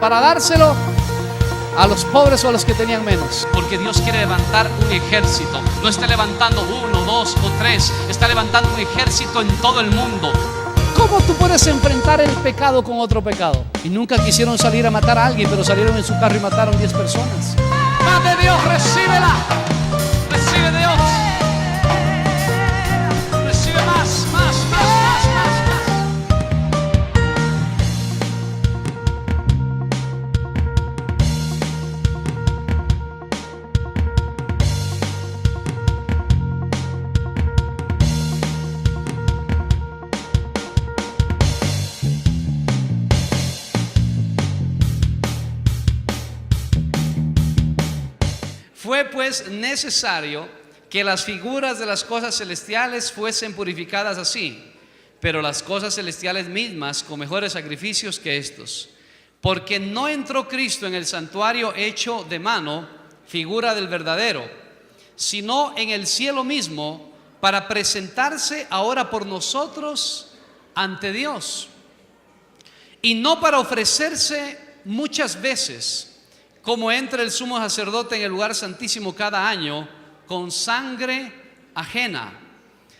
para dárselo a los pobres o a los que tenían menos. Porque Dios quiere levantar un ejército. No está levantando 1, 2 o 3. Está levantando un ejército en todo el mundo. ¿Cómo tú puedes enfrentar el pecado con otro pecado? Y nunca quisieron salir a matar a alguien, pero salieron en su carro y mataron 10 personas. Más de Dios, recíbela. Recibe Dios. Recibe más. Fue pues necesario que las figuras de las cosas celestiales fuesen purificadas así, pero las cosas celestiales mismas con mejores sacrificios que estos. Porque no entró Cristo en el santuario hecho de mano, figura del verdadero, sino en el cielo mismo, para presentarse ahora por nosotros ante Dios. Y no para ofrecerse muchas veces, como entra el sumo sacerdote en el lugar santísimo cada año, con sangre ajena.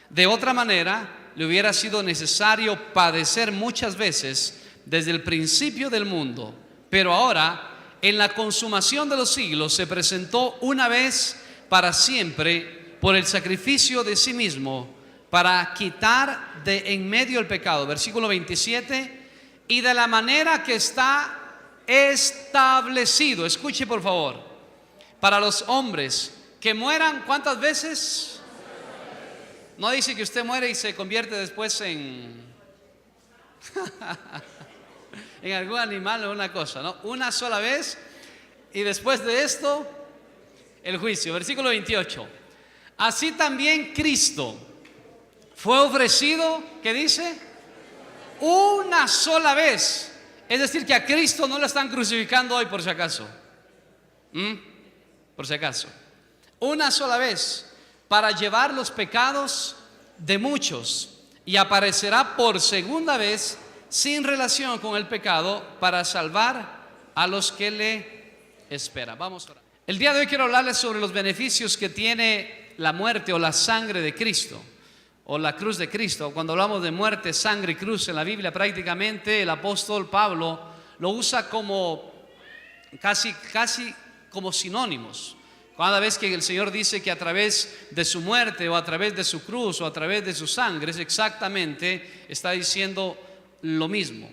De otra manera, le hubiera sido necesario padecer muchas veces desde el principio del mundo. Pero ahora, en la consumación de los siglos, se presentó una vez para siempre por el sacrificio de sí mismo, para quitar de en medio el pecado. Versículo 27, y de la manera que está establecido, escuche por favor, para los hombres que mueran, ¿cuántas veces? No dice que usted muere y se convierte después en en algún animal o una cosa, ¿no? Una sola vez y después de esto el juicio. Versículo 28, así también Cristo fue ofrecido, ¿qué dice? Una sola vez. Es decir, que a Cristo no lo están crucificando hoy por si acaso. Por si acaso. Una sola vez para llevar los pecados de muchos, y aparecerá por segunda vez sin relación con el pecado para salvar a los que le esperan. Vamos a orar. El día de hoy quiero hablarles sobre los beneficios que tiene la muerte o la sangre de Cristo, o la cruz de Cristo. Cuando hablamos de muerte, sangre y cruz en la Biblia, prácticamente el apóstol Pablo lo usa como casi como sinónimos. Cada vez que el Señor dice que a través de su muerte o a través de su cruz o a través de su sangre, es exactamente, está diciendo lo mismo.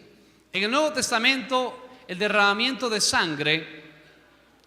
En el Nuevo Testamento, el derramamiento de sangre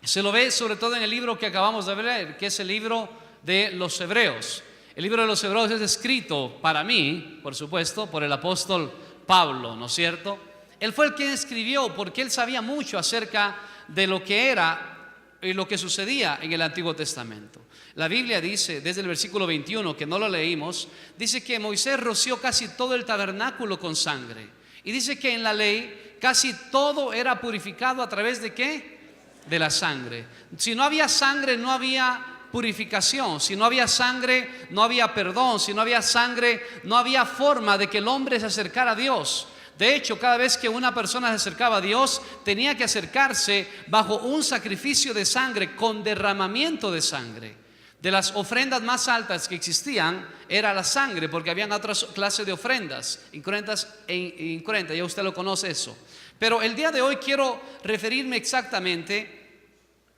se lo ve sobre todo en el libro que acabamos de ver, que es el libro de los Hebreos. El libro de los Hebreos es escrito para mí, por supuesto, por el apóstol Pablo, ¿no es cierto? Él fue el que escribió porque él sabía mucho acerca de lo que era y lo que sucedía en el Antiguo Testamento. La Biblia dice, desde el versículo 21, que no lo leímos, dice que Moisés roció casi todo el tabernáculo con sangre. Y dice que en la ley casi todo era purificado a través de ¿qué? De la sangre. Si no había sangre, no había purificación. Si no había sangre, no había perdón. Si no había sangre, no había forma de que el hombre se acercara a Dios. De hecho, cada vez que una persona se acercaba a Dios, tenía que acercarse bajo un sacrificio de sangre, con derramamiento de sangre. De las ofrendas más altas que existían era la sangre, porque habían otras clases de ofrendas, incruentas e incruentas, ya usted lo conoce eso. Pero el día de hoy quiero referirme exactamente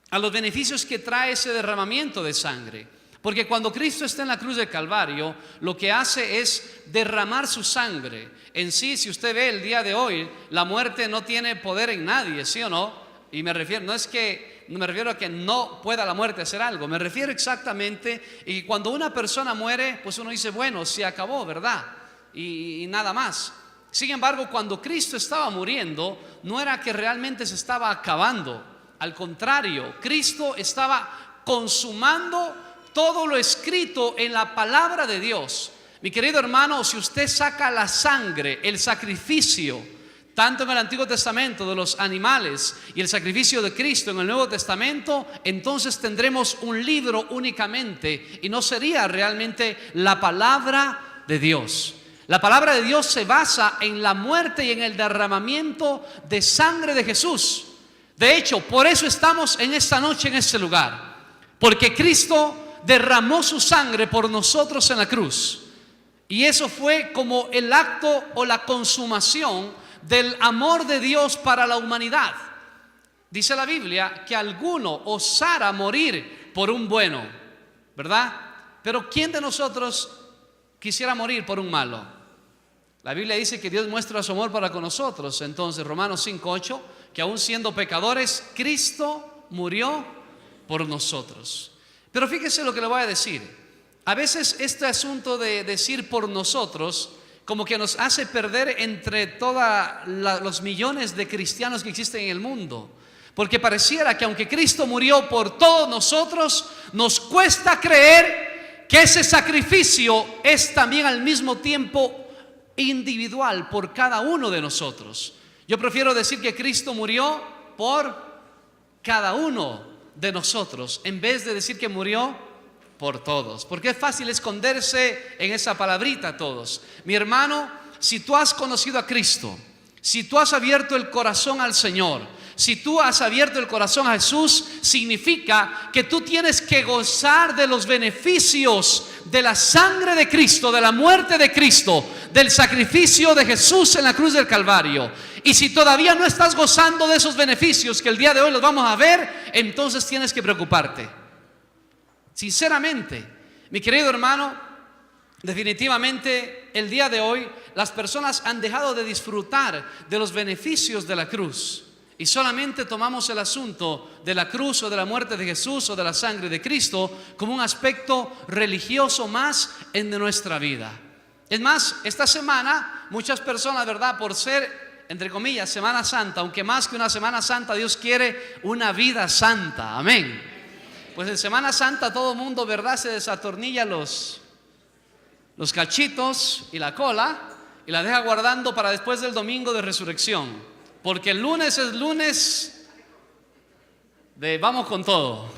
a los beneficios que trae ese derramamiento de sangre. Porque cuando Cristo está en la cruz del Calvario, lo que hace es derramar su sangre. En sí, si usted ve el día de hoy, la muerte no tiene poder en nadie, ¿sí o no? Y me refiero, no me refiero a que no pueda la muerte hacer algo. Me refiero exactamente, y cuando una persona muere, pues uno dice, bueno, se acabó, ¿verdad? Y nada más. Sin embargo, cuando Cristo estaba muriendo, no era que realmente se estaba acabando. Al contrario, Cristo estaba consumando todo lo escrito en la palabra de Dios. Mi querido hermano, si usted saca la sangre, el sacrificio, tanto en el Antiguo Testamento de los animales y el sacrificio de Cristo en el Nuevo Testamento, entonces tendremos un libro únicamente y no sería realmente la palabra de Dios. La palabra de Dios se basa en la muerte y en el derramamiento de sangre de Jesús. De hecho, por eso estamos en esta noche en este lugar, porque Cristo derramó su sangre por nosotros en la cruz. Y eso fue como el acto o la consumación del amor de Dios para la humanidad. Dice la Biblia que alguno osara morir por un bueno, ¿verdad? Pero ¿quién de nosotros quisiera morir por un malo? La Biblia dice que Dios muestra su amor para con nosotros. Entonces Romanos 5:8, que aún siendo pecadores, Cristo murió por nosotros. Pero fíjese lo que le voy a decir. A veces este asunto de decir por nosotros como que nos hace perder entre todos los millones de cristianos que existen en el mundo. Porque pareciera que aunque Cristo murió por todos nosotros, nos cuesta creer que ese sacrificio es también al mismo tiempo individual por cada uno de nosotros. Yo prefiero decir que Cristo murió por cada uno de nosotros en vez de decir que murió por todos, porque es fácil esconderse en esa palabrita todos. Mi hermano, si tú has conocido a Cristo, si tú has abierto el corazón al Señor, si tú has abierto el corazón a Jesús, significa que tú tienes que gozar de los beneficios de la sangre de Cristo, de la muerte de Cristo, del sacrificio de Jesús en la cruz del Calvario. Y si todavía no estás gozando de esos beneficios, que el día de hoy los vamos a ver, entonces tienes que preocuparte. Sinceramente, mi querido hermano, definitivamente el día de hoy las personas han dejado de disfrutar de los beneficios de la cruz y solamente tomamos el asunto de la cruz o de la muerte de Jesús o de la sangre de Cristo como un aspecto religioso más en nuestra vida. Es más, esta semana muchas personas, ¿verdad?, por ser, entre comillas, Semana Santa, aunque más que una Semana Santa, Dios quiere una vida santa, amén. Pues en Semana Santa todo el mundo, ¿verdad?, se desatornilla los cachitos y la cola y la deja guardando para después del domingo de resurrección, porque el lunes es lunes de vamos con todo.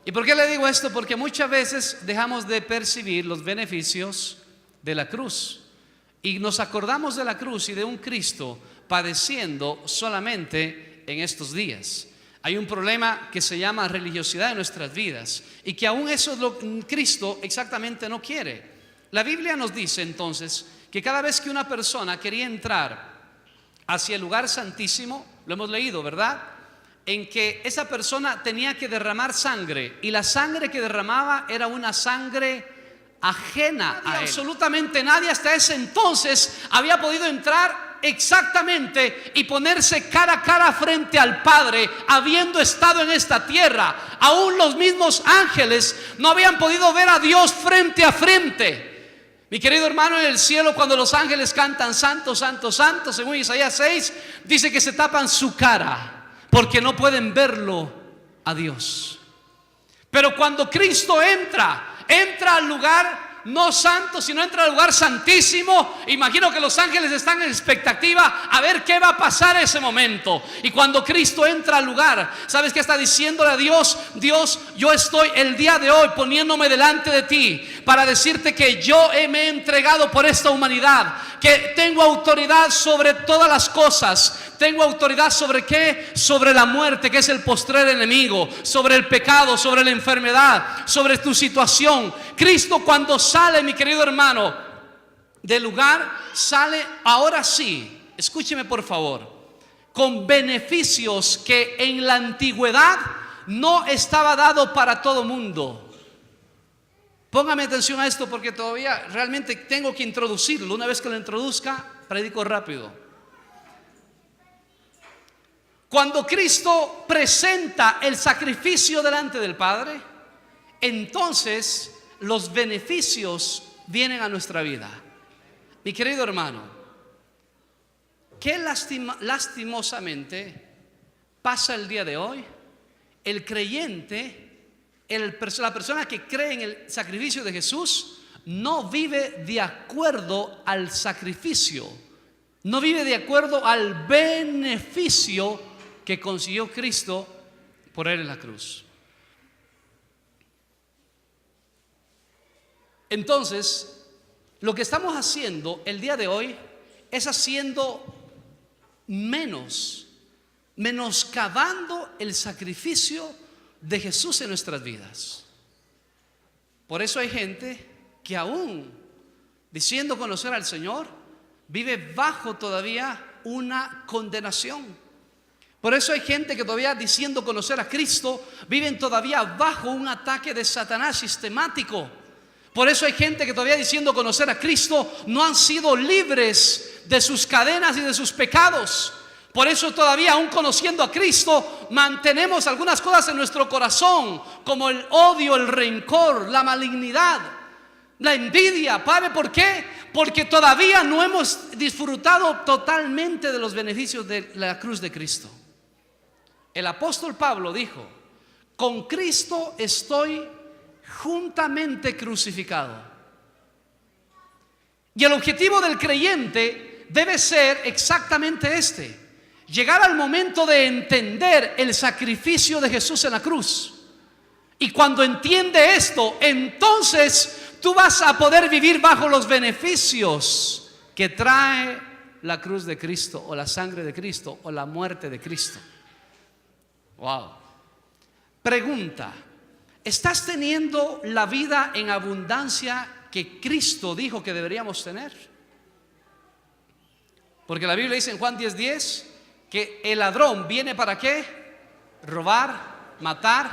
¿Y por qué le digo esto? Porque muchas veces dejamos de percibir los beneficios de la cruz y nos acordamos de la cruz y de un Cristo padeciendo solamente en estos días. Hay un problema que se llama religiosidad en nuestras vidas y que aún eso es lo que Cristo exactamente no quiere. La Biblia nos dice entonces que cada vez que una persona quería entrar hacia el lugar santísimo, lo hemos leído, ¿verdad?, en que esa persona tenía que derramar sangre y la sangre que derramaba era una sangre ajena a él. Absolutamente nadie hasta ese entonces había podido entrar exactamente y ponerse cara a cara frente al Padre habiendo estado en esta tierra. Aún los mismos ángeles no habían podido ver a Dios frente a frente. Mi querido hermano, en el cielo cuando los ángeles cantan santo, santo, santo, según Isaías 6, dice que se tapan su cara porque no pueden verlo a Dios. Pero cuando Cristo entra al lugar no santo, sino entra al lugar santísimo, imagino que los ángeles están en expectativa a ver qué va a pasar en ese momento. Y cuando Cristo entra al lugar, ¿sabes qué está diciéndole a Dios? Dios, yo estoy el día de hoy poniéndome delante de ti para decirte que yo me he entregado por esta humanidad, que tengo autoridad sobre todas las cosas. Tengo autoridad sobre ¿qué? Sobre la muerte, que es el postrer enemigo, sobre el pecado, sobre la enfermedad, sobre tu situación. Cristo cuando sale, mi querido hermano, del lugar, sale ahora sí, escúcheme por favor, con beneficios que en la antigüedad no estaba dado para todo mundo. Póngame atención a esto porque todavía realmente tengo que introducirlo. Una vez que lo introduzca, predico rápido. Cuando Cristo presenta el sacrificio delante del Padre, entonces los beneficios vienen a nuestra vida. Mi querido hermano, qué lastimosamente pasa el día de hoy. El creyente, la persona que cree en el sacrificio de Jesús, no vive de acuerdo al sacrificio, no vive de acuerdo al beneficio que consiguió Cristo por él en la cruz. Entonces, lo que estamos haciendo el día de hoy es haciendo menos menoscabando el sacrificio de Jesús en nuestras vidas. Por eso hay gente que aún diciendo conocer al Señor, vive bajo todavía una condenación. Por eso hay gente que todavía diciendo conocer a Cristo, viven todavía bajo un ataque de Satanás sistemático. Por eso hay gente que todavía diciendo conocer a Cristo no han sido libres de sus cadenas y de sus pecados. Por eso todavía aún conociendo a Cristo mantenemos algunas cosas en nuestro corazón, como el odio, el rencor, la malignidad, la envidia. ¿Sabe por qué? Porque todavía no hemos disfrutado totalmente de los beneficios de la cruz de Cristo. El apóstol Pablo dijo: con Cristo estoy juntamente crucificado. Y el objetivo del creyente debe ser exactamente este: llegar al momento de entender el sacrificio de Jesús en la cruz. Y cuando entiende esto, entonces tú vas a poder vivir bajo los beneficios que trae la cruz de Cristo, o la sangre de Cristo, o la muerte de Cristo. Wow. Pregunta: ¿estás teniendo la vida en abundancia que Cristo dijo que deberíamos tener? Porque la Biblia dice en Juan 10:10 que el ladrón viene ¿para qué? Robar, matar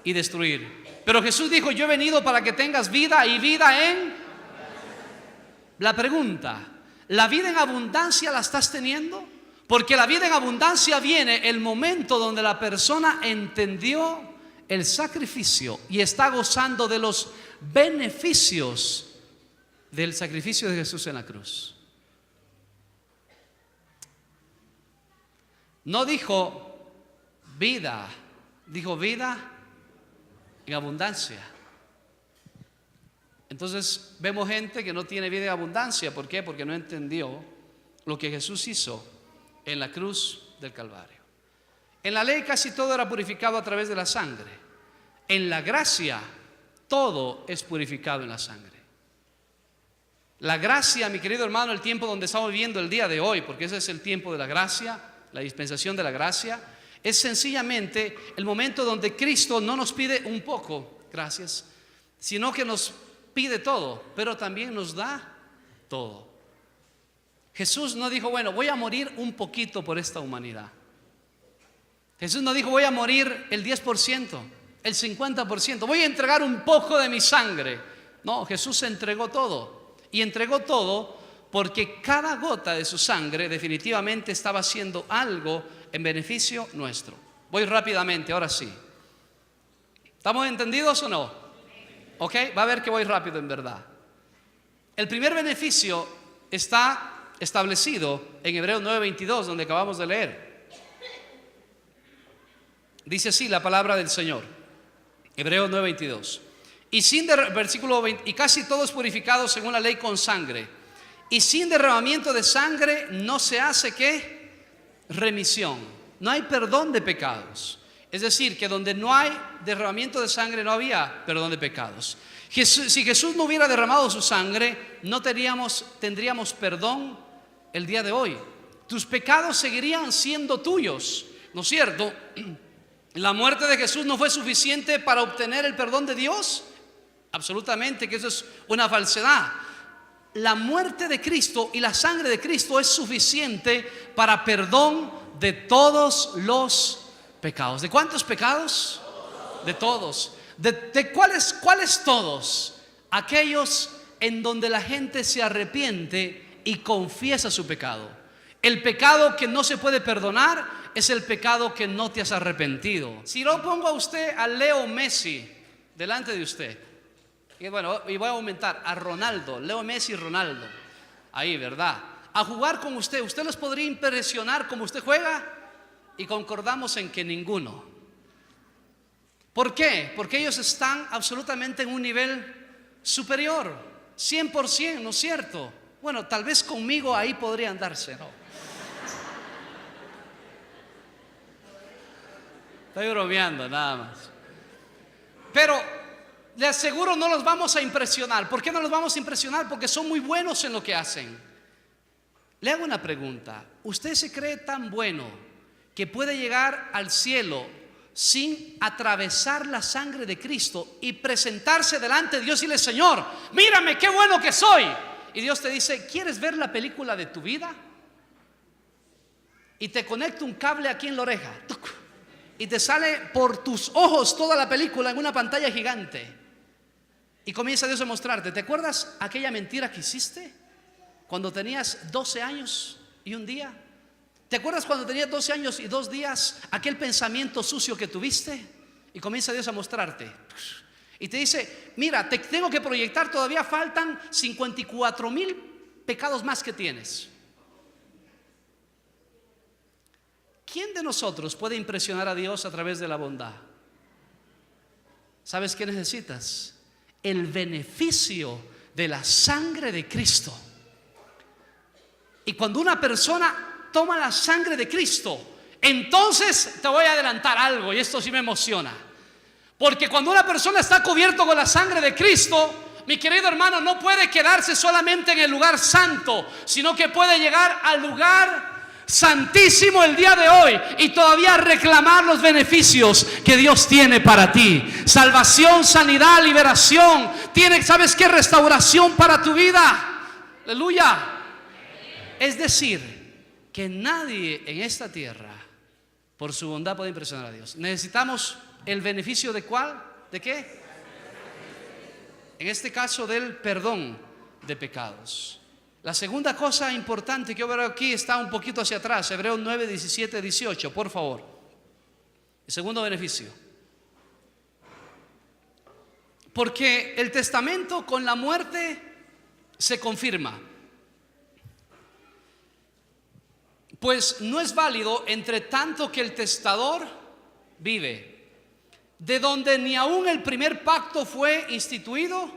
y destruir. Pero Jesús dijo: yo he venido para que tengas vida y vida en... La pregunta: ¿la vida en abundancia la estás teniendo? Porque la vida en abundancia viene el momento donde la persona entendió el sacrificio y está gozando de los beneficios del sacrificio de Jesús en la cruz. No dijo vida, dijo vida en abundancia. Entonces vemos gente que no tiene vida en abundancia. ¿Por qué? Porque no entendió lo que Jesús hizo en la cruz del Calvario. En la ley casi todo era purificado a través de la sangre. En la gracia todo es purificado en la sangre. La gracia, mi querido hermano, el tiempo donde estamos viviendo el día de hoy, porque ese es el tiempo de la gracia, la dispensación de la gracia, es sencillamente el momento donde Cristo no nos pide un poco, gracias, sino que nos pide todo, pero también nos da todo. Jesús no dijo: bueno, voy a morir un poquito por esta humanidad. Jesús no dijo: voy a morir el 10%, el 50%, voy a entregar un poco de mi sangre. No, Jesús entregó todo. Y entregó todo porque cada gota de su sangre definitivamente estaba haciendo algo en beneficio nuestro. Voy rápidamente, ahora sí. ¿Estamos entendidos o no? Ok, va a ver que voy rápido en verdad. El primer beneficio está establecido en Hebreos 9:22, donde acabamos de leer. Dice así la palabra del Señor, Hebreos 9:22. Versículo 20: y casi todo es purificado según la ley con sangre, y sin derramamiento de sangre no se hace ¿qué? Remisión. No hay perdón de pecados. Es decir, que donde no hay derramamiento de sangre no había perdón de pecados. Si Jesús no hubiera derramado su sangre, no tendríamos perdón el día de hoy. Tus pecados seguirían siendo tuyos, ¿no es cierto? ¿La muerte de Jesús no fue suficiente para obtener el perdón de Dios? Absolutamente que eso es una falsedad. La muerte de Cristo y la sangre de Cristo es suficiente para perdón de todos los pecados. ¿De cuántos pecados? De todos. ¿De cuáles todos? Aquellos en donde la gente se arrepiente y confiesa su pecado. El pecado que no se puede perdonar es el pecado que no te has arrepentido. Si lo pongo a usted, a Leo Messi delante de usted, y bueno, y voy a aumentar a Ronaldo, Leo Messi y Ronaldo, ahí, ¿verdad? A jugar con usted, ¿usted los podría impresionar como usted juega? Y concordamos en que ninguno. ¿Por qué? Porque ellos están absolutamente en un nivel superior, 100%, ¿no es cierto? Bueno, tal vez conmigo ahí podrían darse, ¿no? Estoy bromeando nada más. Pero le aseguro no los vamos a impresionar. ¿Por qué no los vamos a impresionar? Porque son muy buenos en lo que hacen. Le hago una pregunta. ¿Usted se cree tan bueno que puede llegar al cielo sin atravesar la sangre de Cristo y presentarse delante de Dios y decirle: Señor, mírame qué bueno que soy. Y Dios te dice: ¿quieres ver la película de tu vida? Y te conecta un cable aquí en la oreja y te sale por tus ojos toda la película en una pantalla gigante. Y comienza Dios a mostrarte: ¿te acuerdas aquella mentira que hiciste cuando tenías 12 años y un día? ¿Te acuerdas cuando tenías 12 años y 2 días aquel pensamiento sucio que tuviste? Y comienza Dios a mostrarte. Y te dice: mira, te tengo que proyectar, todavía faltan 54,000 pecados más que tienes. ¿Quién de nosotros puede impresionar a Dios a través de la bondad? ¿Sabes qué necesitas? El beneficio de la sangre de Cristo. Y cuando una persona toma la sangre de Cristo, entonces te voy a adelantar algo, y esto sí me emociona. Porque cuando una persona está cubierto con la sangre de Cristo, mi querido hermano, no puede quedarse solamente en el lugar santo, sino que puede llegar al lugar santísimo el día de hoy y todavía reclamar los beneficios que Dios tiene para ti. Salvación, sanidad, liberación. Tiene, ¿sabes qué? Restauración para tu vida. Aleluya. Es decir, que nadie en esta tierra por su bondad puede impresionar a Dios. Necesitamos el beneficio ¿de cuál? ¿De qué? En este caso, del perdón de pecados. La segunda cosa importante que yo veo aquí está un poquito hacia atrás, Hebreos 9, 17, 18, por favor. El segundo beneficio. Porque el testamento con la muerte se confirma. Pues no es válido entre tanto que el testador vive, de donde ni aún el primer pacto fue instituido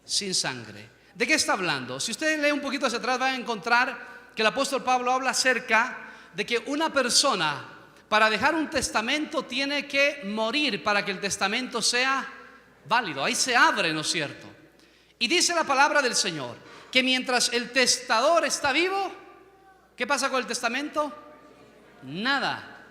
sin sangre. ¿De qué está hablando? Si usted lee un poquito hacia atrás, va a encontrar que el apóstol Pablo habla acerca de que una persona, para dejar un testamento, tiene que morir para que el testamento sea válido. Ahí se abre, ¿no es cierto? Y dice la palabra del Señor que mientras el testador está vivo, ¿qué pasa con el testamento? Nada.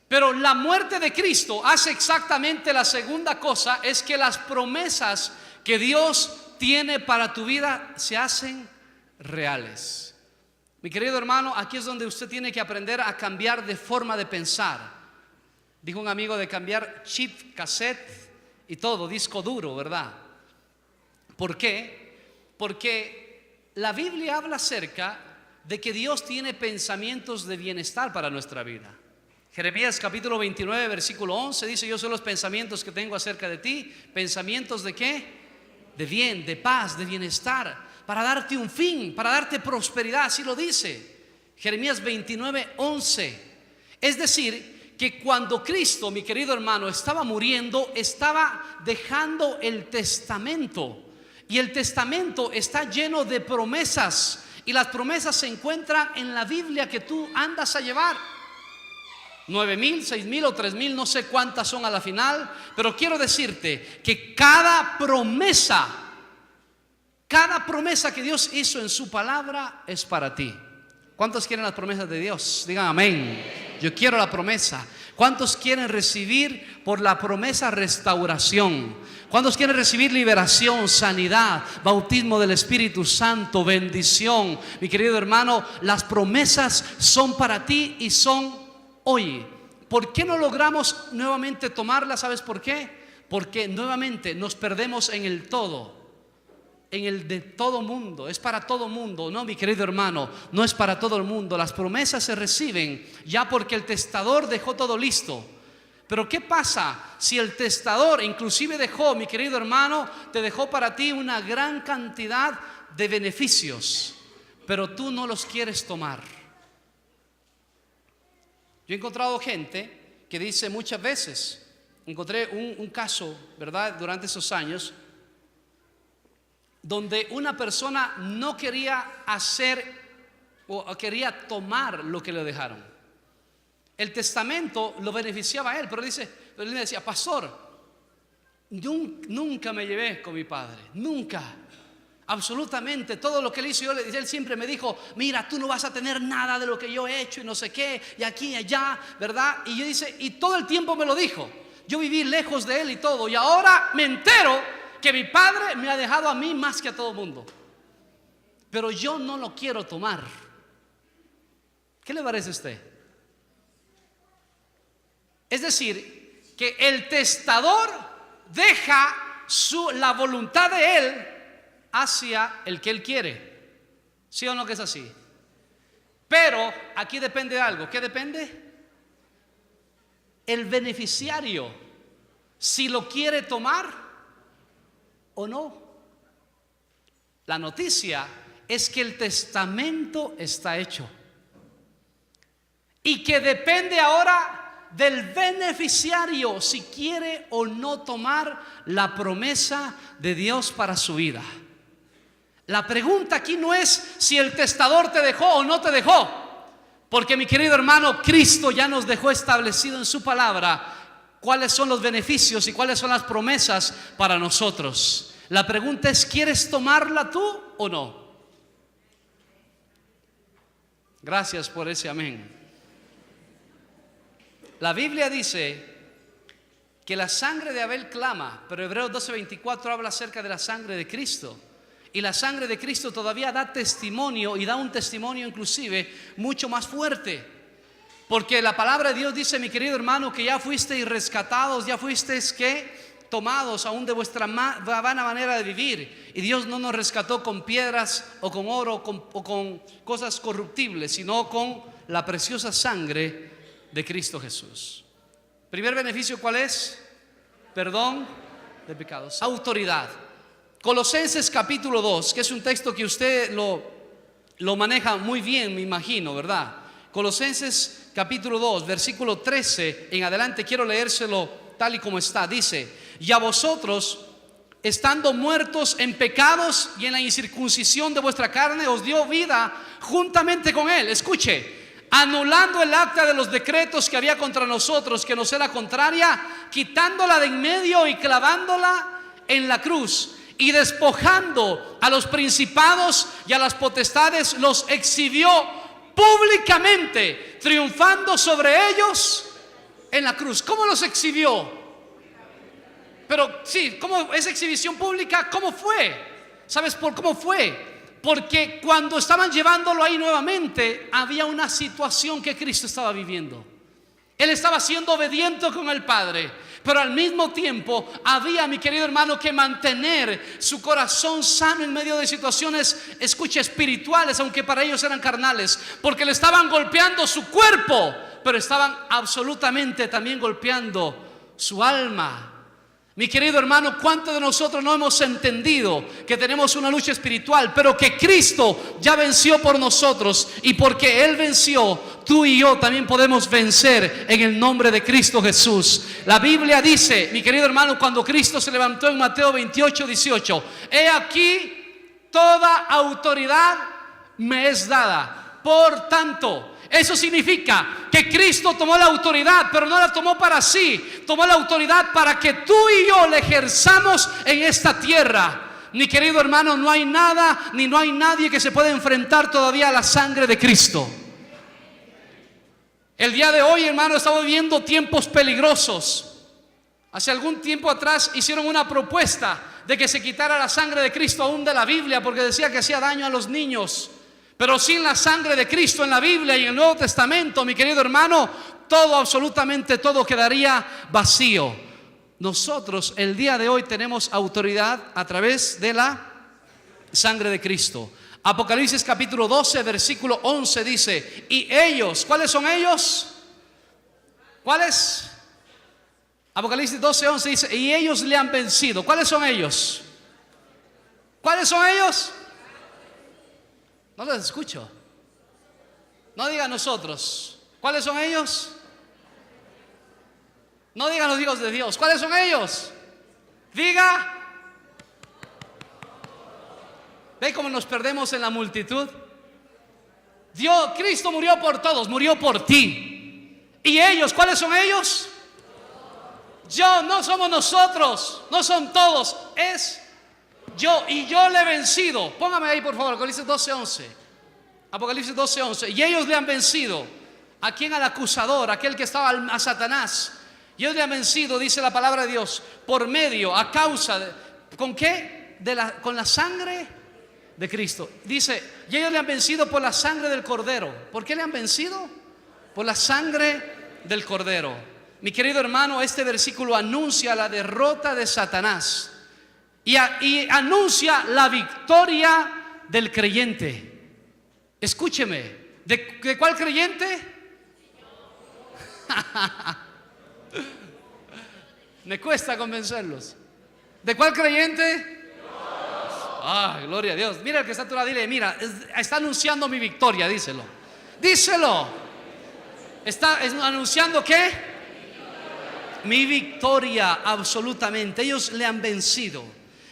Pero la muerte de Cristo hace exactamente la segunda cosa, es que las promesas que Dios tiene para tu vida se hacen reales. Mi querido hermano, aquí es donde usted tiene que aprender a cambiar de forma de pensar. Dijo un amigo de cambiar chip, cassette y todo, disco duro, ¿verdad? ¿Por qué? Porque la Biblia habla acerca de que Dios tiene pensamientos de bienestar para nuestra vida. Jeremías capítulo 29 versículo 11 dice: yo sé los pensamientos que tengo acerca de ti. ¿Pensamientos de qué? De bien, de paz, de bienestar, para darte un fin, para darte prosperidad. Así lo dice Jeremías 29, 11. Es decir, que cuando Cristo, mi querido hermano, estaba muriendo, estaba dejando el testamento. Y el testamento está lleno de promesas. Y las promesas se encuentran en la Biblia que tú andas a llevar. 9,000, 6,000 o 3,000, no sé cuántas son a la final, pero quiero decirte que cada promesa que Dios hizo en su palabra es para ti. ¿Cuántos quieren las promesas de Dios? Digan amén. Yo quiero la promesa. ¿Cuántos quieren recibir por la promesa restauración? ¿Cuántos quieren recibir liberación, sanidad, bautismo del Espíritu Santo, bendición? Mi querido hermano, las promesas son para ti y son hoy. ¿Por qué no logramos nuevamente tomarla? ¿Sabes por qué? Porque nuevamente nos perdemos en el todo, en el de todo mundo. Es para todo mundo. No, mi querido hermano, no es para todo el mundo. Las promesas se reciben ya porque el testador dejó todo listo. Pero ¿qué pasa si el testador inclusive dejó, mi querido hermano, te dejó para ti una gran cantidad de beneficios, pero tú no los quieres tomar? Yo he encontrado gente que dice muchas veces, encontré un caso, ¿verdad?, durante esos años, donde una persona no quería hacer o quería tomar lo que le dejaron. El testamento lo beneficiaba a él, pero él me decía: pastor, yo nunca me llevé con mi padre, nunca. Absolutamente, todo lo que él hizo, él siempre me dijo, mira, tú no vas a tener nada de lo que yo he hecho y no sé qué, y aquí y allá, ¿verdad? Y yo dice, y todo el tiempo me lo dijo. Yo viví lejos de él y todo, y ahora me entero que mi padre me ha dejado a mí más que a todo el mundo. Pero yo no lo quiero tomar. ¿Qué le parece a usted? Es decir, que el testador deja la voluntad de él hacia el que él quiere. ¿Sí o no que es así? Pero aquí depende de algo. ¿Qué depende? El beneficiario, si lo quiere tomar o no. La noticia es que el testamento está hecho y que depende ahora del beneficiario si quiere o no tomar la promesa de Dios para su vida. La pregunta aquí no es si el testador te dejó o no te dejó, porque mi querido hermano, Cristo ya nos dejó establecido en su palabra cuáles son los beneficios y cuáles son las promesas para nosotros. La pregunta es, ¿quieres tomarla tú o no? Gracias por ese amén. La Biblia dice que la sangre de Abel clama, pero Hebreos 12:24 habla acerca de la sangre de Cristo. Y la sangre de Cristo todavía da testimonio, y da un testimonio inclusive mucho más fuerte. Porque la palabra de Dios dice, mi querido hermano, que ya fuisteis rescatados, ya fuisteis tomados aún de vuestra vana manera de vivir. Y Dios no nos rescató con piedras o con oro o con cosas corruptibles, sino con la preciosa sangre de Cristo Jesús. Primer beneficio, ¿cuál es? Perdón de pecados. Autoridad. Colosenses capítulo 2, que es un texto que usted lo maneja muy bien, me imagino, ¿verdad? Colosenses capítulo 2, versículo 13 en adelante, quiero leérselo tal y como está. Dice, y a vosotros, estando muertos en pecados y en la incircuncisión de vuestra carne, os dio vida juntamente con él. Escuche, anulando el acta de los decretos que había contra nosotros, que nos era contraria, quitándola de en medio y clavándola en la cruz. Y despojando a los principados y a las potestades, los exhibió públicamente, triunfando sobre ellos en la cruz. ¿Cómo los exhibió? Pero sí, ¿cómo esa exhibición pública? ¿Cómo fue? ¿Sabes por cómo fue? Porque cuando estaban llevándolo ahí nuevamente, había una situación que Cristo estaba viviendo. Él estaba siendo obediente con el Padre, pero al mismo tiempo había, mi querido hermano, que mantener su corazón sano en medio de situaciones, escucha, espirituales, aunque para ellos eran carnales, porque le estaban golpeando su cuerpo, pero estaban absolutamente también golpeando su alma. Mi querido hermano, ¿cuántos de nosotros no hemos entendido que tenemos una lucha espiritual, pero que Cristo ya venció por nosotros? Y porque Él venció, tú y yo también podemos vencer en el nombre de Cristo Jesús. La Biblia dice, mi querido hermano, cuando Cristo se levantó en Mateo 28:18, he aquí, toda autoridad me es dada. Por tanto, eso significa que Cristo tomó la autoridad, pero no la tomó para sí. Tomó la autoridad para que tú y yo la ejerzamos en esta tierra. Mi querido hermano, no hay nada ni no hay nadie que se pueda enfrentar todavía a la sangre de Cristo. El día de hoy, hermano, estamos viviendo tiempos peligrosos. Hace algún tiempo atrás hicieron una propuesta de que se quitara la sangre de Cristo aún de la Biblia, porque decía que hacía daño a los niños. Pero sin la sangre de Cristo en la Biblia y en el Nuevo Testamento, mi querido hermano, todo, absolutamente todo quedaría vacío. Nosotros el día de hoy tenemos autoridad a través de la sangre de Cristo. Apocalipsis capítulo 12, versículo 11 dice, y ellos, ¿cuáles son ellos? ¿Cuáles? Apocalipsis 12, 11 dice, y ellos le han vencido. ¿Cuáles son ellos? ¿Cuáles son ellos? No los escucho. No digan nosotros. ¿Cuáles son ellos? No digan los hijos de Dios. ¿Cuáles son ellos? Diga. ¿Ve cómo nos perdemos en la multitud? Dios, Cristo murió por todos, murió por ti. ¿Y ellos? ¿Cuáles son ellos? Yo, no somos nosotros, no son todos, es yo le he vencido. Póngame ahí por favor, Apocalipsis 12:11. Apocalipsis 12:11. Y ellos le han vencido. ¿A quién? Al acusador, aquel que estaba, a Satanás. Y ellos le han vencido, dice la palabra de Dios, por medio, a causa de, ¿con qué? Con la sangre de Cristo. Dice, y ellos le han vencido por la sangre del Cordero. ¿Por qué le han vencido? Por la sangre del Cordero. Mi querido hermano, este versículo anuncia la derrota de Satanás y anuncia la victoria del creyente. Escúcheme, ¿de cuál creyente? Me cuesta convencerlos. ¿De cuál creyente? Ah, gloria a Dios. Mira el que está a tu lado, dile, mira, está anunciando mi victoria, díselo. Díselo. ¿Está anunciando qué? Mi victoria, absolutamente. Ellos le han vencido.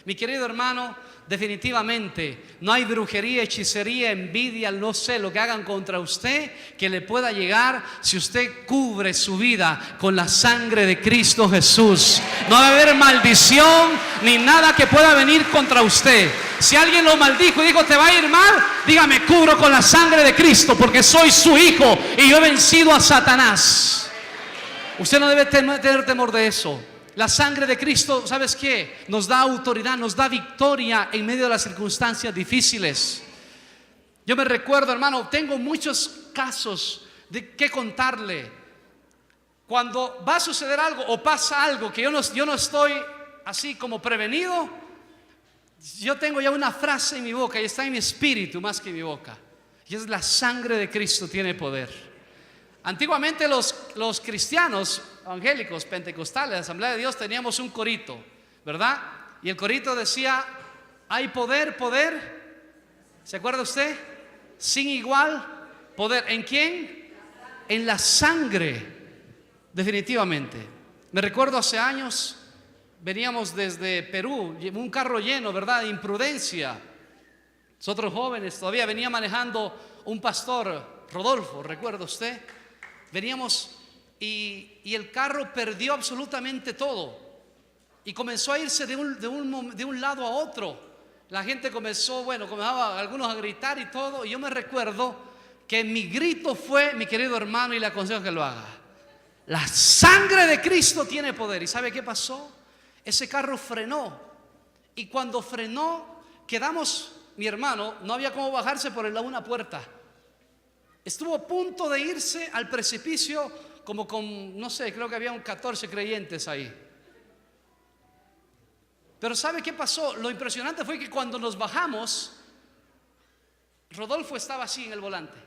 Mi querido hermano, definitivamente no hay brujería, hechicería, envidia, no sé lo que hagan contra usted que le pueda llegar si usted cubre su vida con la sangre de Cristo Jesús. No va a haber maldición ni nada que pueda venir contra usted. Si alguien lo maldijo y dijo te va a ir mal, dígame, cubro con la sangre de Cristo porque soy su hijo y yo he vencido a Satanás. Usted no debe tener temor de eso. La sangre de Cristo, ¿sabes qué? Nos da autoridad, nos da victoria en medio de las circunstancias difíciles. Yo me recuerdo, hermano, tengo muchos casos de qué contarle. Cuando va a suceder algo o pasa algo que yo no estoy así como prevenido, yo tengo ya una frase en mi boca y está en mi espíritu más que en mi boca. Y es: la sangre de Cristo tiene poder. Antiguamente los cristianos evangélicos, pentecostales, Asamblea de Dios, teníamos un corito, ¿verdad? Y el corito decía: hay poder, ¿se acuerda usted? Sin igual poder. ¿En quién? En la sangre, definitivamente. Me recuerdo hace años, veníamos desde Perú, un carro lleno, ¿verdad? De imprudencia. Nosotros jóvenes, todavía venía manejando un pastor, Rodolfo, ¿recuerda usted? Veníamos y el carro perdió absolutamente todo y comenzó a irse de un lado a otro. La gente comenzaba algunos a gritar y todo, y yo me recuerdo que mi grito fue: mi querido hermano, y le aconsejo que lo haga, la sangre de Cristo tiene poder. ¿Y sabe qué pasó? Ese carro frenó, y cuando frenó quedamos, mi hermano, no había cómo bajarse por una puerta. Estuvo a punto de irse al precipicio, como con, no sé, creo que había 14 creyentes ahí. Pero ¿sabe qué pasó? Lo impresionante fue que cuando nos bajamos, Rodolfo estaba así en el volante.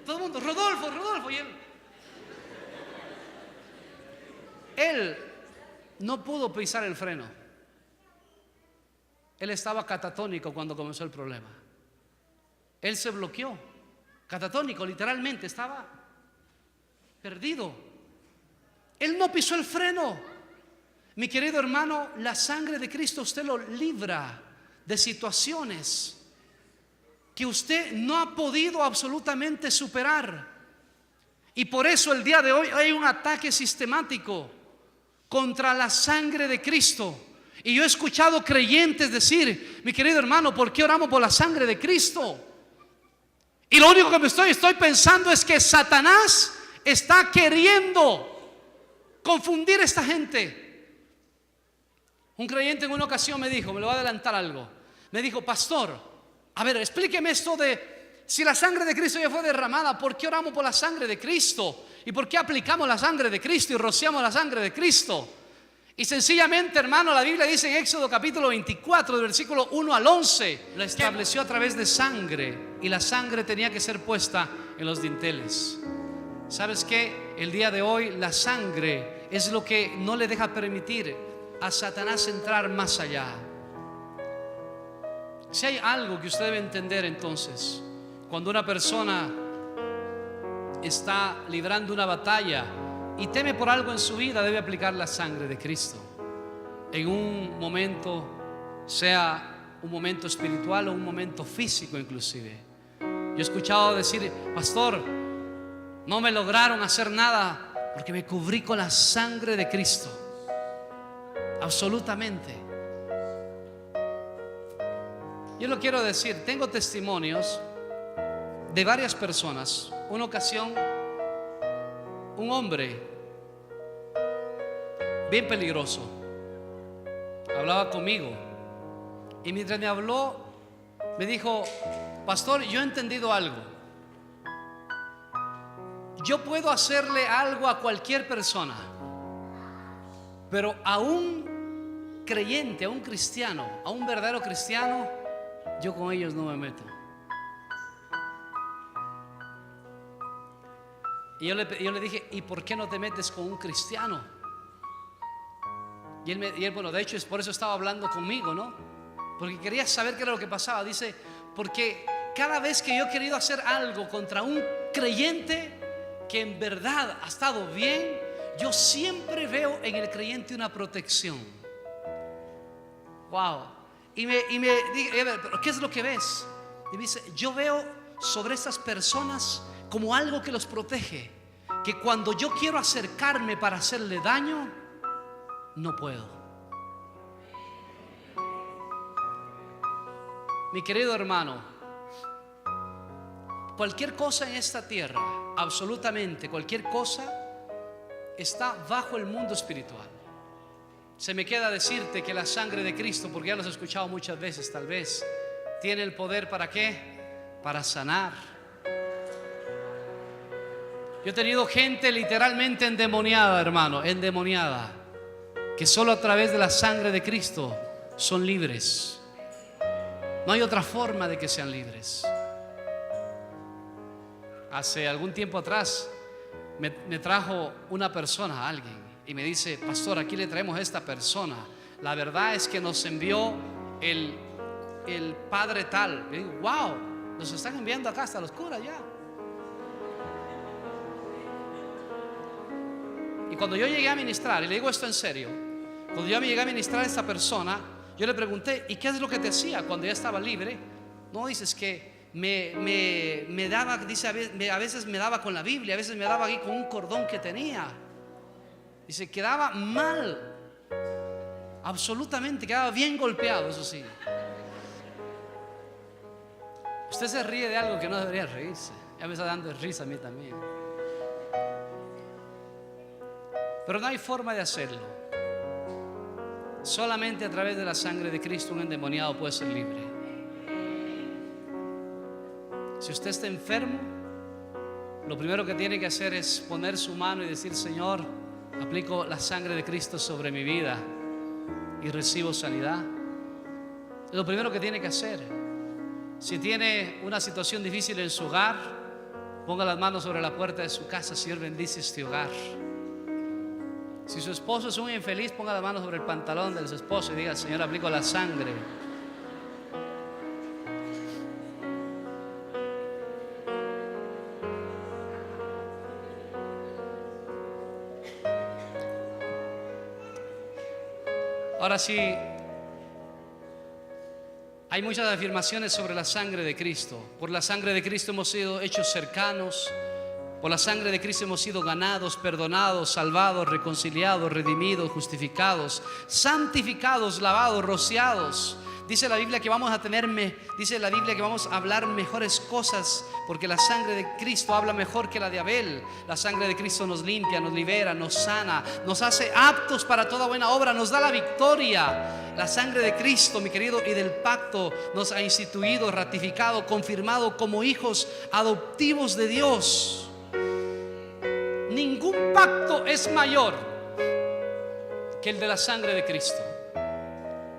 Todo el mundo, Rodolfo, y él no pudo pisar el freno. Él estaba catatónico cuando comenzó el problema. Él se bloqueó, catatónico, literalmente, estaba perdido. Él no pisó el freno. Mi querido hermano, la sangre de Cristo usted lo libra de situaciones que usted no ha podido absolutamente superar. Y por eso el día de hoy hay un ataque sistemático contra la sangre de Cristo. Y yo he escuchado creyentes decir: mi querido hermano, ¿por qué oramos por la sangre de Cristo? Y lo único que estoy pensando es que Satanás está queriendo confundir a esta gente. Un creyente en una ocasión me dijo, me lo voy a adelantar algo, me dijo: pastor, a ver, explíqueme esto de si la sangre de Cristo ya fue derramada, ¿por qué oramos por la sangre de Cristo? ¿Y por qué aplicamos la sangre de Cristo y rociamos la sangre de Cristo? Y sencillamente, hermano, la Biblia dice en Éxodo capítulo 24, del versículo 1 al 11, lo estableció a través de sangre, y la sangre tenía que ser puesta en los dinteles. ¿Sabes qué? El día de hoy la sangre es lo que no le deja permitir a Satanás entrar más allá. Si hay algo que usted debe entender entonces, cuando una persona está librando una batalla y teme por algo en su vida, debe aplicar la sangre de Cristo en un momento, sea un momento espiritual o un momento físico inclusive. Yo he escuchado decir: pastor, no me lograron hacer nada porque me cubrí con la sangre de Cristo. Absolutamente. Yo lo quiero decir, tengo testimonios de varias personas. Una ocasión, un hombre bien peligroso hablaba conmigo, y mientras me habló me dijo: pastor, yo he entendido algo. Yo puedo hacerle algo a cualquier persona, pero a un creyente, a un cristiano, a un verdadero cristiano, yo con ellos no me meto. Y yo le dije: ¿y por qué no te metes con un cristiano? Y él, bueno, de hecho es por eso estaba hablando conmigo, ¿no? Porque quería saber qué era lo que pasaba. Dice: porque cada vez que yo he querido hacer algo contra un creyente que en verdad ha estado bien, yo siempre veo en el creyente una protección. Wow. Y me dije: ¿pero qué es lo que ves? Y me dice: yo veo sobre estas personas como algo que los protege, que cuando yo quiero acercarme para hacerle daño, no puedo. Mi querido hermano, cualquier cosa en esta tierra, absolutamente cualquier cosa, está bajo el mundo espiritual. Se me queda decirte que la sangre de Cristo, porque ya los he escuchado muchas veces tal vez, tiene el poder ¿para qué? Para sanar. Yo he tenido gente literalmente endemoniada, hermano, endemoniada, que solo a través de la sangre de Cristo son libres. No hay otra forma de que sean libres. Hace algún tiempo atrás me trajo una persona, alguien, y me dice: pastor, aquí le traemos a esta persona. La verdad es que nos envió el padre tal. Y digo: wow, nos están enviando acá hasta los curas ya. Y cuando yo llegué a ministrar, y le digo esto en serio, cuando yo me llegué a ministrar a esta persona, yo le pregunté: ¿y qué es lo que te hacía cuando ya estaba libre? No, dices que me daba, dice, a veces me daba con la Biblia, a veces me daba aquí con un cordón que tenía. Dice, quedaba mal, absolutamente, quedaba bien golpeado, eso sí. Usted se ríe de algo que no debería reírse. Ya me está dando risa a mí también. Pero no hay forma de hacerlo. Solamente a través de la sangre de Cristo un endemoniado puede ser libre. Si usted está enfermo, lo primero que tiene que hacer es poner su mano y decir: Señor, aplico la sangre de Cristo sobre mi vida y recibo sanidad. Es lo primero que tiene que hacer. Si tiene una situación difícil en su hogar, ponga las manos sobre la puerta de su casa: Señor, bendice este hogar. Si su esposo es un infeliz, ponga las manos sobre el pantalón de su esposo y diga: Señor, aplico la sangre. Ahora sí, hay muchas afirmaciones sobre la sangre de Cristo. Por la sangre de Cristo hemos sido hechos cercanos. Por la sangre de Cristo hemos sido ganados, perdonados, salvados, reconciliados, redimidos, justificados, santificados, lavados, rociados. Dice la Biblia que vamos a hablar mejores cosas, porque la sangre de Cristo habla mejor que la de Abel. La sangre de Cristo nos limpia, nos libera, nos sana, nos hace aptos para toda buena obra, nos da la victoria. La sangre de Cristo, mi querido, y del pacto nos ha instituido, ratificado, confirmado como hijos adoptivos de Dios. Ningún pacto es mayor que el de la sangre de Cristo.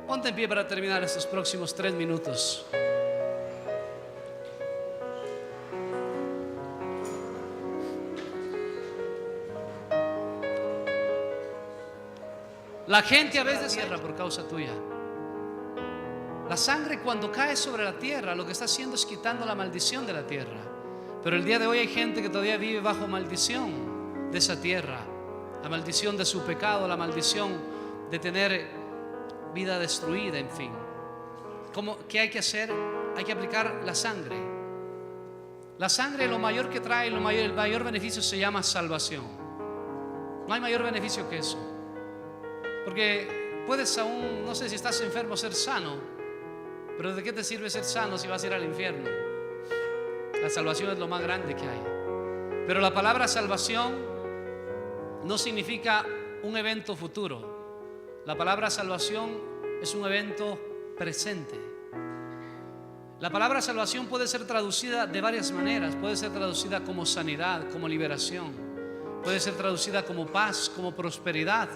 Ponte en pie para terminar estos próximos 3 minutos. La gente a veces cierra por causa tuya. La sangre, cuando cae sobre la tierra, lo que está haciendo es quitando la maldición de la tierra. Pero el día de hoy hay gente que todavía vive bajo maldición de esa tierra. La maldición de su pecado, la maldición de tener vida destruida, en fin. ¿Qué hay que hacer? Hay que aplicar la sangre. La sangre, lo mayor que trae, el mayor beneficio se llama salvación. No hay mayor beneficio que eso. Porque puedes aún, no sé si estás enfermo, ser sano, Pero ¿de qué te sirve ser sano si vas a ir al infierno? La salvación es lo más grande que hay. Pero la palabra salvación no significa un evento futuro. La palabra salvación es un evento presente. La palabra salvación puede ser traducida de varias maneras. Puede ser traducida como sanidad, como liberación. Puede ser traducida como paz, como prosperidad.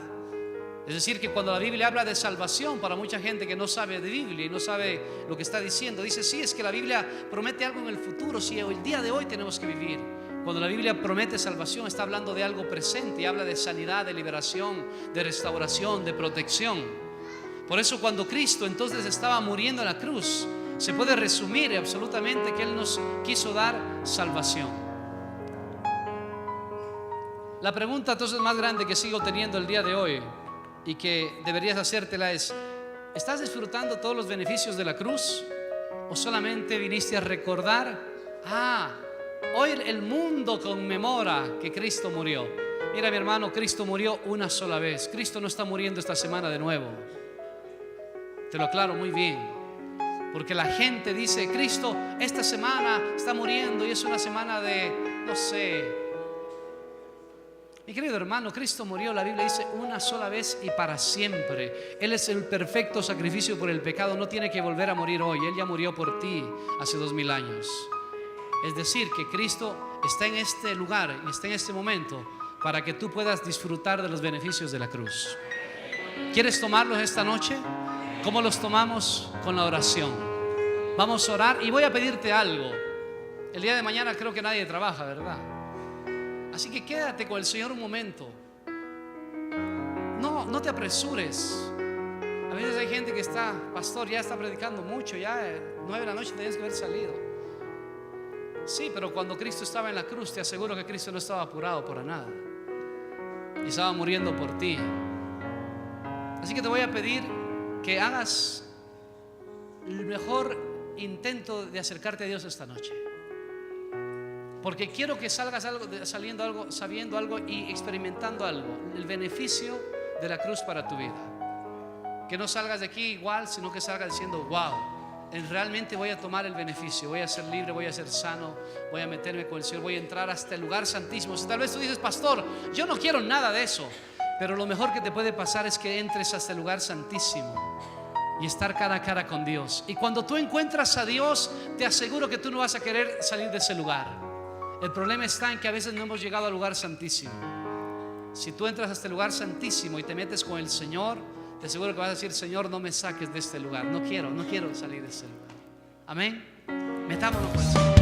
Es decir, que cuando la Biblia habla de salvación, para mucha gente que no sabe de Biblia y no sabe lo que está diciendo, dice, sí, es que la Biblia promete algo en el futuro, sí, el día de hoy tenemos que vivir. Cuando la Biblia promete salvación, está hablando de algo presente y habla de sanidad, de liberación, de restauración, de protección. Por eso cuando Cristo entonces estaba muriendo en la cruz, se puede resumir absolutamente que Él nos quiso dar salvación. La pregunta entonces más grande que sigo teniendo el día de hoy y que deberías hacértela es: ¿estás disfrutando todos los beneficios de la cruz? ¿O solamente viniste a recordar? Hoy el mundo conmemora que Cristo murió. Mira, mi hermano, Cristo murió una sola vez. Cristo no está muriendo esta semana de nuevo. Te lo aclaro muy bien. Porque la gente dice, Cristo esta semana está muriendo y es una semana de, no sé. Mi querido hermano, Cristo murió, la Biblia dice, una sola vez y para siempre. Él es el perfecto sacrificio por el pecado. No tiene que volver a morir hoy. Él ya murió por ti hace 2000 años. Es decir, que Cristo está en este lugar y está en este momento para que tú puedas disfrutar de los beneficios de la cruz. ¿Quieres tomarlos esta noche? ¿Cómo los tomamos? Con la oración. Vamos a orar y voy a pedirte algo. El día de mañana creo que nadie trabaja, ¿verdad? Así que quédate con el Señor un momento. No te apresures. A veces hay gente que está, pastor, ya está predicando mucho, ya 9 de la noche tienes que haber salido. Sí, pero cuando Cristo estaba en la cruz, te aseguro que Cristo no estaba apurado por nada y estaba muriendo por ti. Así que te voy a pedir que hagas el mejor intento de acercarte a Dios esta noche, porque quiero que salgas sabiendo algo y experimentando algo, el beneficio de la cruz para tu vida. Que no salgas de aquí igual, sino que salgas diciendo, wow, realmente voy a tomar el beneficio, voy a ser libre, voy a ser sano, voy a meterme con el Señor, voy a entrar hasta el lugar santísimo. Si tal vez tú dices, pastor, yo no quiero nada de eso, pero lo mejor que te puede pasar es que entres hasta el lugar santísimo y estar cara a cara con Dios. Y cuando tú encuentras a Dios, te aseguro que tú no vas a querer salir de ese lugar. El problema está en que a veces no hemos llegado al lugar santísimo. Si tú entras hasta el lugar santísimo y te metes con el Señor, te aseguro que vas a decir, Señor, no me saques de este lugar. No quiero salir de este lugar. Amén. Metámonos con el Señor.